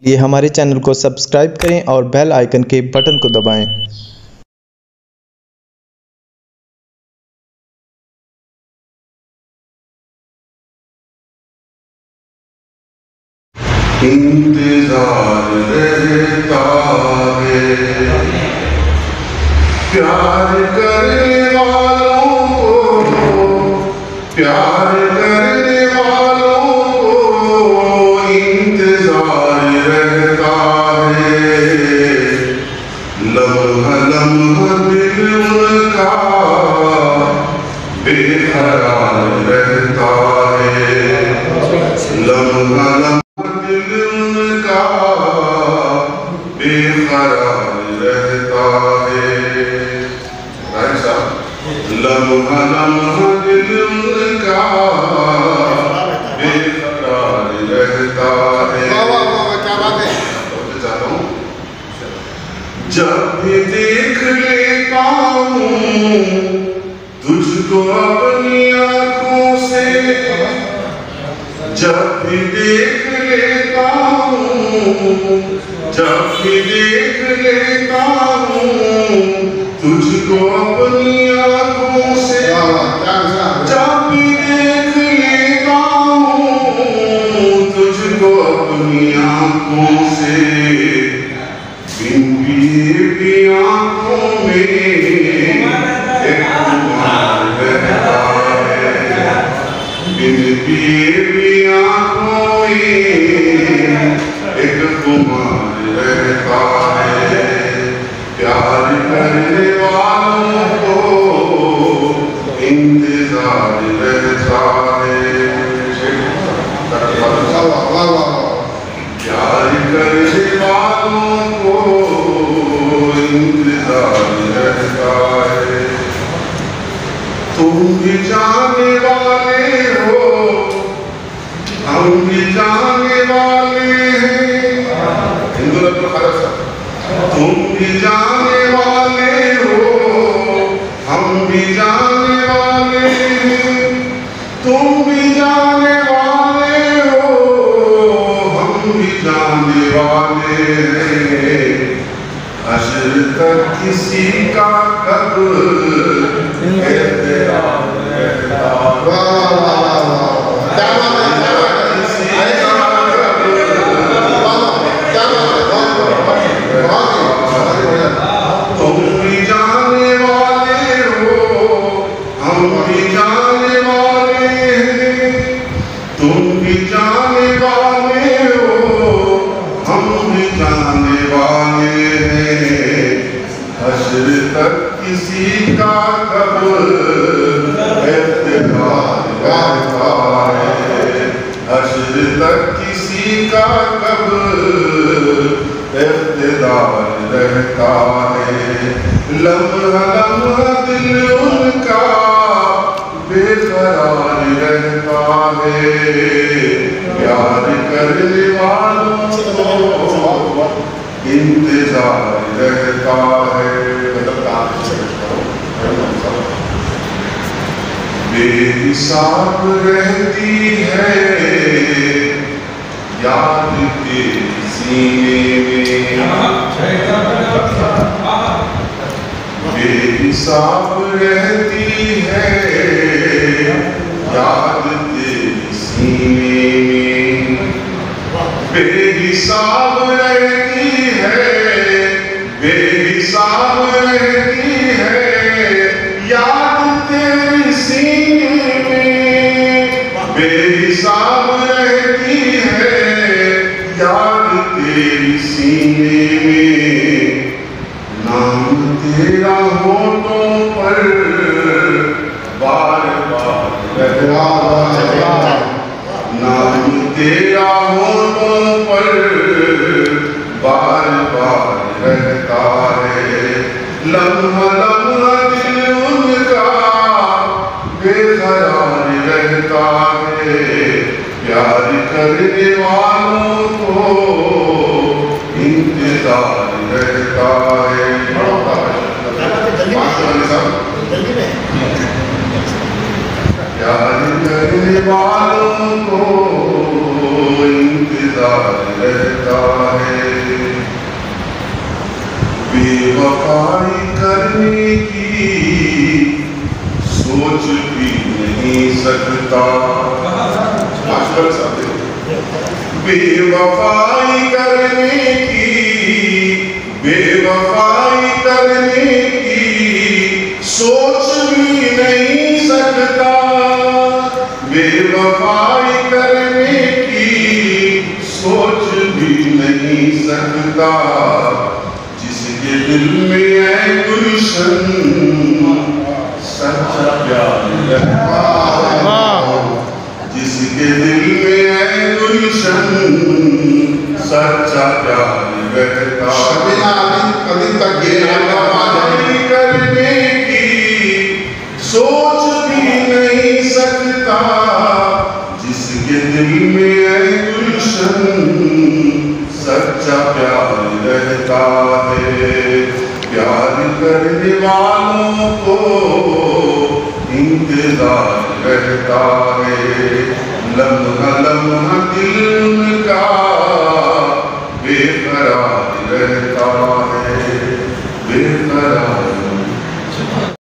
लिए हमारे चैनल को सब्सक्राइब करें और बेल आइकन के बटन को दबाएं। इंतजार रहता है प्यार करने वालों को, प्यार करने वालों को इंतजार रहता है। लम्हा लम्हा दिल उनका बेकरार रहता है। लम्हा लम्हा दिल उनका बेकरार रहता है। लम्हा लम्हा दिल उनका बेकरार रहता है। क्या बात है। चाहता हूँ जब भी देख लेता हूँ तुझको अपनी आँखों से, जब भी देख लेता हूँ, जब भी देख लेता हूँ तुझको अपनी आँखों से, जब भी देख लेता हूँ तुझको अपनी आँखों से, बिन पिए भी आँखों में एक खुमार रहता है। बिन पिए भी आँखों में एक खुमार रहता है। प्यार करने वालों को इंतजार रहता है। प्यार करने वालों को इंतजार रहता है। तुम भी जाने वाले हो, हम भी जाने वाले हैं। हिंदू लोग तुम भी जाने वाले हो, हम भी जाने वाले हैं। तुम भी जाने वाले हो, हम भी जाने वाले हैं। हश्र तक किसी का कब तुम भी जाने वाले हो, हम भी जाने वाले हैं। तुम भी जाने वाले हो, हम भी जाने वाले हैं। हश्र तक किसी का कब इंतजार रहता है। हश्र तक किसी का कब इंतजार रहता है। लम्हा लम्हा दिल उनका बेकरार रहता है। प्यार करने वालों को इंतजार रहता है। बेहिसाब रहती है याद तेरे सीने में। बेहिसाब रहती है याद तेरे सीने में। बेहिसाब रहती है, बेहिसाब रहती है याद तेरे सीने में। बेहिसाब रहती है याद तेरे सीने में। नाम तेरा होठों पर बार बार रहता है। नाम तेरा होठों पर बार बार रहता है। लम्हा लम्हा दिल उनका बेकरार रहता है। प्यार करने वालों को इंतजार रहता है। प्यार करने वालों को इंतजार इंतजार रहता है। बेवफाई करने की सोच भी नहीं सकता। बेवफाई करने की सोच भी नहीं सकता। बेवफाई करने की सोच भी नहीं सकता। जिसके दिल में है गुलशन सच्चा प्यार रहता है। जिसके दिल में है गुलशन सच्चा प्यार रहता है। बेवफाई करने की सोच भी नहीं सकता। जिसके दिल में है गुलशन सच्चा प्यार रहता है। प्यार करने वालों को इंतजार रहता है। लम्हा लम्हा दिल का बेकरार रहता है, बेकरार